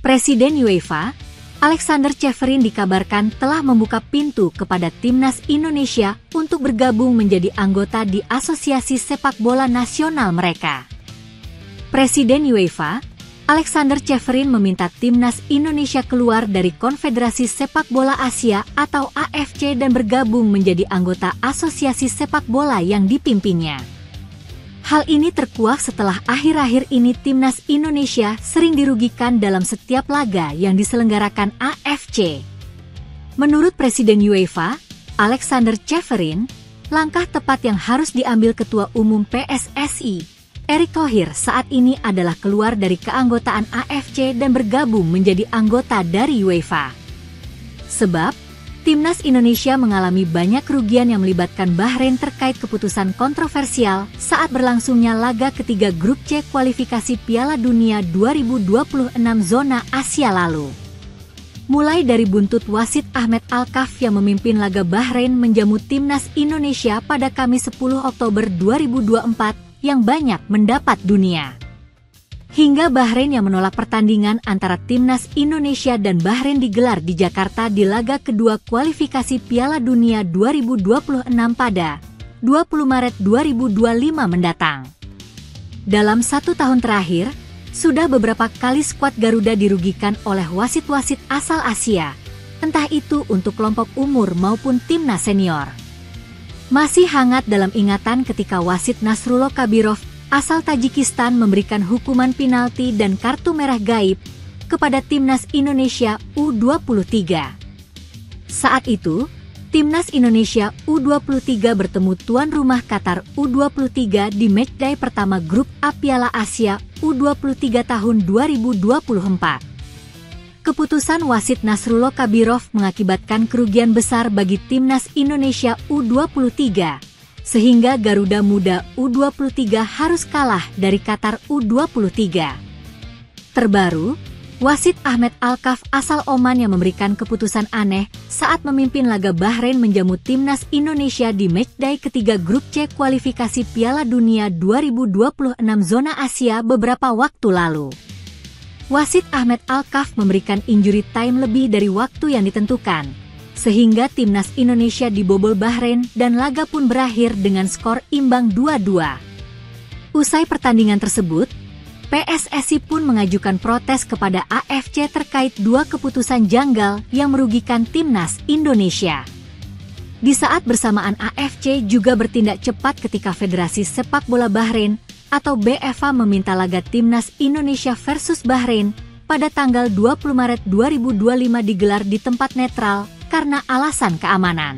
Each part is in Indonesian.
Presiden UEFA, Aleksander Čeferin dikabarkan telah membuka pintu kepada timnas Indonesia untuk bergabung menjadi anggota di Asosiasi Sepak Bola Nasional mereka. Presiden UEFA, Aleksander Čeferin meminta timnas Indonesia keluar dari Konfederasi Sepak Bola Asia atau AFC dan bergabung menjadi anggota Asosiasi Sepak Bola yang dipimpinnya. Hal ini terkuak setelah akhir-akhir ini timnas Indonesia sering dirugikan dalam setiap laga yang diselenggarakan AFC. Menurut Presiden UEFA, Aleksander Čeferin, langkah tepat yang harus diambil Ketua Umum PSSI, Erick Thohir saat ini adalah keluar dari keanggotaan AFC dan bergabung menjadi anggota dari UEFA. Sebab, timnas Indonesia mengalami banyak kerugian yang melibatkan Bahrain terkait keputusan kontroversial saat berlangsungnya laga ketiga Grup C kualifikasi Piala Dunia 2026 zona Asia lalu. Mulai dari buntut wasit Ahmed Alkaf yang memimpin laga Bahrain menjamu timnas Indonesia pada Kamis 10 Oktober 2024 yang banyak mendapat dunia. Hingga Bahrain yang menolak pertandingan antara timnas Indonesia dan Bahrain digelar di Jakarta di laga kedua kualifikasi Piala Dunia 2026 pada 20 Maret 2025 mendatang. Dalam 1 tahun terakhir, sudah beberapa kali skuad Garuda dirugikan oleh wasit-wasit asal Asia, entah itu untuk kelompok umur maupun timnas senior. Masih hangat dalam ingatan ketika wasit Nasrullah Kabirov asal Tajikistan memberikan hukuman penalti dan kartu merah gaib kepada timnas Indonesia U23. Saat itu, timnas Indonesia U23 bertemu tuan rumah Qatar U23 di matchday pertama grup A Piala Asia U23 tahun 2024. Keputusan wasit Nasrullah Kabirov mengakibatkan kerugian besar bagi timnas Indonesia U23. Sehingga Garuda Muda U23 harus kalah dari Qatar U23. Terbaru, wasit Ahmed Alkaf asal Oman yang memberikan keputusan aneh saat memimpin laga Bahrain menjamu timnas Indonesia di matchday ketiga Grup C kualifikasi Piala Dunia 2026 zona Asia beberapa waktu lalu. Wasit Ahmed Alkaf memberikan injury time lebih dari waktu yang ditentukan, sehingga timnas Indonesia dibobol Bahrain dan laga pun berakhir dengan skor imbang 2-2. Usai pertandingan tersebut, PSSI pun mengajukan protes kepada AFC terkait dua keputusan janggal yang merugikan timnas Indonesia. Di saat bersamaan AFC juga bertindak cepat ketika Federasi Sepak Bola Bahrain atau BFA meminta laga timnas Indonesia versus Bahrain pada tanggal 20 Maret 2025 digelar di tempat netral karena alasan keamanan.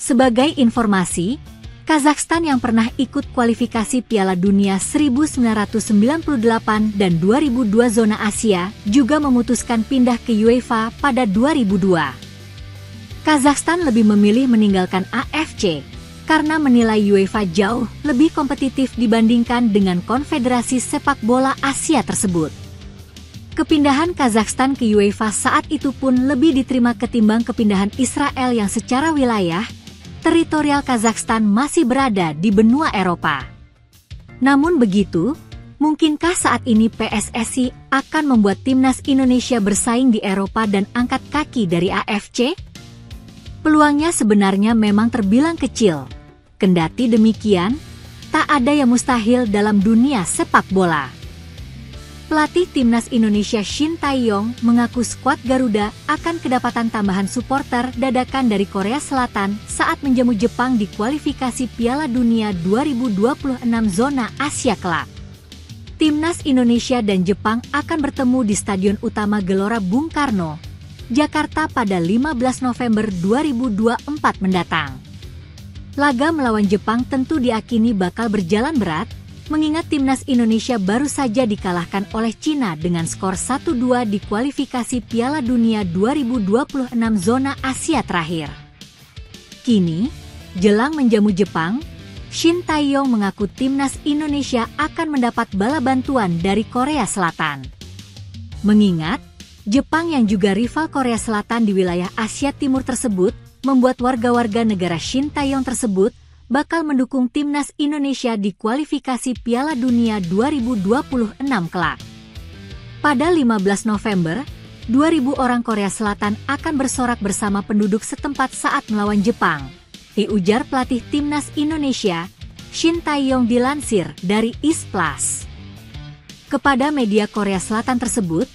Sebagai informasi, Kazakhstan yang pernah ikut kualifikasi Piala Dunia 1998 dan 2002 zona Asia juga memutuskan pindah ke UEFA pada 2002. Kazakhstan lebih memilih meninggalkan AFC karena menilai UEFA jauh lebih kompetitif dibandingkan dengan Konfederasi Sepak Bola Asia tersebut. Kepindahan Kazakhstan ke UEFA saat itu pun lebih diterima ketimbang kepindahan Israel yang secara wilayah, teritorial Kazakhstan masih berada di benua Eropa. Namun begitu, mungkinkah saat ini PSSI akan membuat timnas Indonesia bersaing di Eropa dan angkat kaki dari AFC? Peluangnya sebenarnya memang terbilang kecil. Kendati demikian, tak ada yang mustahil dalam dunia sepak bola. Pelatih timnas Indonesia Shin Tae-yong mengaku skuad Garuda akan kedapatan tambahan suporter dadakan dari Korea Selatan saat menjamu Jepang di kualifikasi Piala Dunia 2026 zona Asia kelak. Timnas Indonesia dan Jepang akan bertemu di Stadion Utama Gelora Bung Karno, Jakarta pada 15 November 2024 mendatang. Laga melawan Jepang tentu diakini bakal berjalan berat, mengingat timnas Indonesia baru saja dikalahkan oleh Cina dengan skor 1-2 di kualifikasi Piala Dunia 2026 zona Asia terakhir. Kini, jelang menjamu Jepang, Shin Tae-yong mengaku timnas Indonesia akan mendapat bala bantuan dari Korea Selatan. Mengingat, Jepang yang juga rival Korea Selatan di wilayah Asia Timur tersebut, membuat warga-warga negara Shin Tae-yong tersebut bakal mendukung timnas Indonesia di kualifikasi Piala Dunia 2026 kelak. Pada 15 November, 2.000 orang Korea Selatan akan bersorak bersama penduduk setempat saat melawan Jepang, diujar pelatih timnas Indonesia, Shin Tae-yong dilansir dari East Plus. Kepada media Korea Selatan tersebut,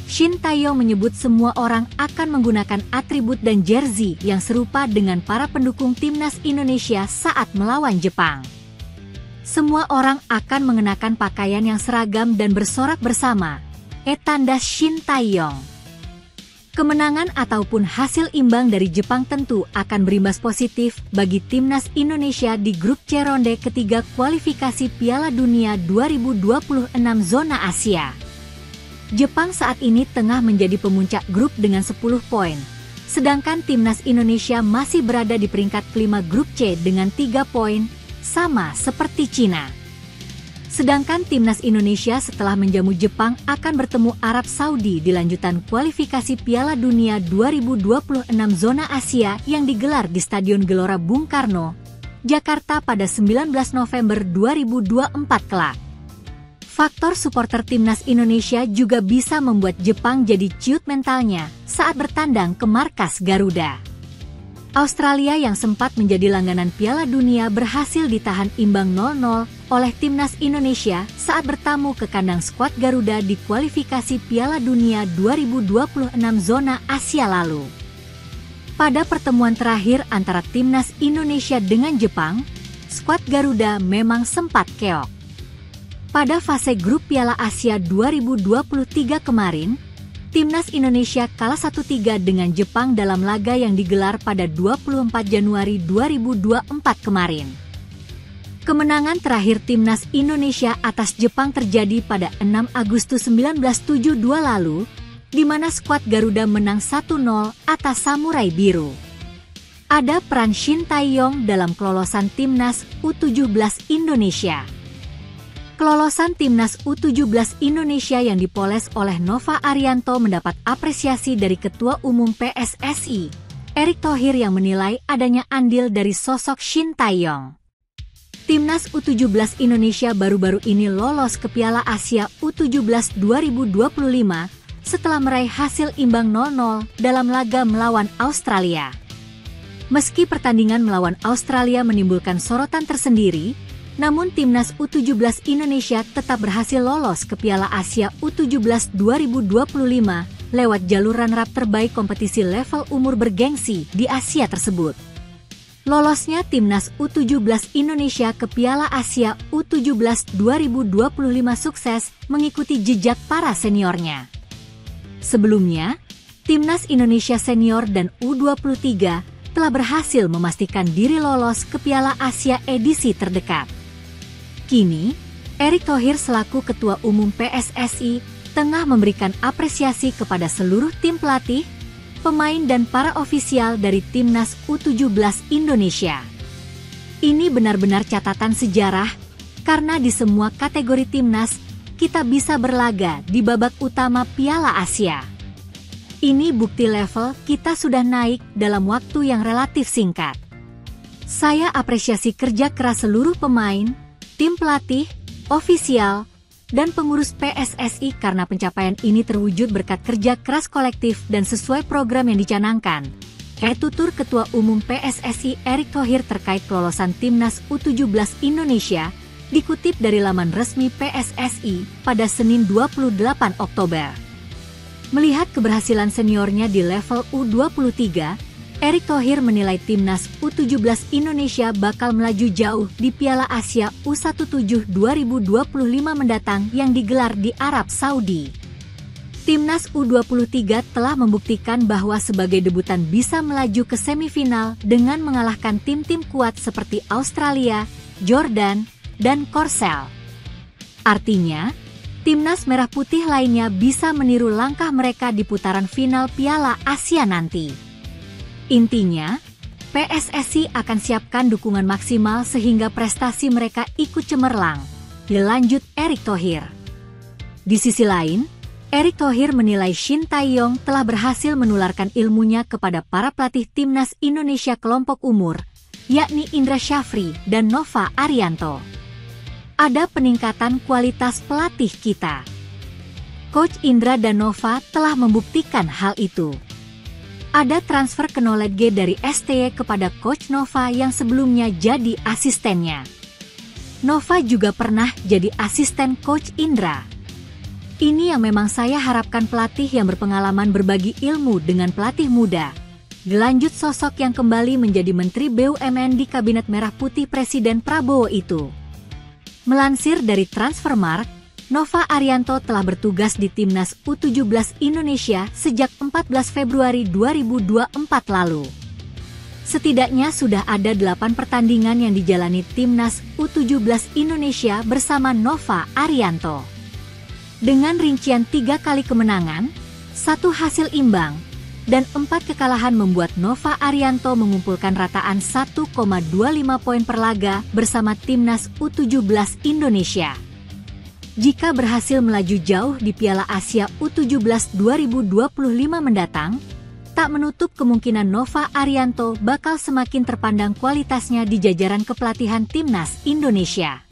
Shin Tae-yong menyebut semua orang akan menggunakan atribut dan jersey yang serupa dengan para pendukung timnas Indonesia saat melawan Jepang. Semua orang akan mengenakan pakaian yang seragam dan bersorak bersama, tanda Shin Tae-yong. Kemenangan ataupun hasil imbang dari Jepang tentu akan berimbas positif bagi timnas Indonesia di grup C ronde ketiga kualifikasi Piala Dunia 2026 zona Asia. Jepang saat ini tengah menjadi pemuncak grup dengan 10 poin, sedangkan timnas Indonesia masih berada di peringkat kelima grup C dengan 3 poin, sama seperti Cina. Sedangkan timnas Indonesia setelah menjamu Jepang akan bertemu Arab Saudi di lanjutan kualifikasi Piala Dunia 2026 zona Asia yang digelar di Stadion Gelora Bung Karno, Jakarta pada 19 November 2024 kelak. Faktor supporter timnas Indonesia juga bisa membuat Jepang jadi ciut mentalnya saat bertandang ke markas Garuda. Australia yang sempat menjadi langganan Piala Dunia berhasil ditahan imbang 0-0 oleh timnas Indonesia saat bertamu ke kandang skuad Garuda di kualifikasi Piala Dunia 2026 zona Asia lalu. Pada pertemuan terakhir antara timnas Indonesia dengan Jepang, skuad Garuda memang sempat keok. Pada fase grup Piala Asia 2023 kemarin, timnas Indonesia kalah 1-3 dengan Jepang dalam laga yang digelar pada 24 Januari 2024 kemarin. Kemenangan terakhir timnas Indonesia atas Jepang terjadi pada 6 Agustus 1972 lalu, di mana skuad Garuda menang 1-0 atas Samurai Biru. Ada peran Shin Tae-yong dalam kelolosan timnas U17 Indonesia. Kelolosan timnas U17 Indonesia yang dipoles oleh Nova Arianto mendapat apresiasi dari Ketua Umum PSSI, Erick Thohir yang menilai adanya andil dari sosok Shin Tae-yong. Timnas U17 Indonesia baru-baru ini lolos ke Piala Asia U17 2025 setelah meraih hasil imbang 0-0 dalam laga melawan Australia. Meski pertandingan melawan Australia menimbulkan sorotan tersendiri, namun timnas U17 Indonesia tetap berhasil lolos ke Piala Asia U17 2025 lewat jalur runner-up terbaik kompetisi level umur bergengsi di Asia tersebut. Lolosnya timnas U17 Indonesia ke Piala Asia U17 2025 sukses mengikuti jejak para seniornya. Sebelumnya, timnas Indonesia senior dan U23 telah berhasil memastikan diri lolos ke Piala Asia edisi terdekat. Kini, Erick Thohir selaku Ketua Umum PSSI tengah memberikan apresiasi kepada seluruh tim pelatih, pemain dan para ofisial dari timnas U17 Indonesia. Ini benar-benar catatan sejarah, karena di semua kategori timnas, kita bisa berlaga di babak utama Piala Asia. Ini bukti level kita sudah naik dalam waktu yang relatif singkat. Saya apresiasi kerja keras seluruh pemain, tim pelatih, ofisial, dan pengurus PSSI karena pencapaian ini terwujud berkat kerja keras kolektif dan sesuai program yang dicanangkan. Tutur Ketua Umum PSSI Erick Thohir terkait kelolosan timnas U17 Indonesia, dikutip dari laman resmi PSSI pada Senin 28 Oktober. Melihat keberhasilan seniornya di level U23, Erick Thohir menilai timnas U17 Indonesia bakal melaju jauh di Piala Asia U17 2025 mendatang yang digelar di Arab Saudi. Timnas U23 telah membuktikan bahwa sebagai debutan bisa melaju ke semifinal dengan mengalahkan tim-tim kuat seperti Australia, Jordan, dan Korsel. Artinya, timnas merah putih lainnya bisa meniru langkah mereka di putaran final Piala Asia nanti. Intinya, PSSI akan siapkan dukungan maksimal sehingga prestasi mereka ikut cemerlang, dilanjut Erick Thohir. Di sisi lain, Erick Thohir menilai Shin Tae-yong telah berhasil menularkan ilmunya kepada para pelatih timnas Indonesia kelompok umur, yakni Indra Syafri dan Nova Arianto. Ada peningkatan kualitas pelatih kita. Coach Indra dan Nova telah membuktikan hal itu. Ada transfer knowledge dari STY kepada Coach Nova yang sebelumnya jadi asistennya. Nova juga pernah jadi asisten Coach Indra. Ini yang memang saya harapkan, pelatih yang berpengalaman berbagi ilmu dengan pelatih muda. Dilanjut sosok yang kembali menjadi Menteri BUMN di Kabinet Merah Putih Presiden Prabowo itu. Melansir dari Transfermarkt, Nova Arianto telah bertugas di Timnas U17 Indonesia sejak 14 Februari 2024 lalu. Setidaknya sudah ada 8 pertandingan yang dijalani Timnas U17 Indonesia bersama Nova Arianto. Dengan rincian 3 kali kemenangan, 1 hasil imbang, dan 4 kekalahan membuat Nova Arianto mengumpulkan rataan 1,25 poin per laga bersama Timnas U17 Indonesia. Jika berhasil melaju jauh di Piala Asia U17 2025 mendatang, tak menutup kemungkinan Nova Arianto bakal semakin terpandang kualitasnya di jajaran kepelatihan Timnas Indonesia.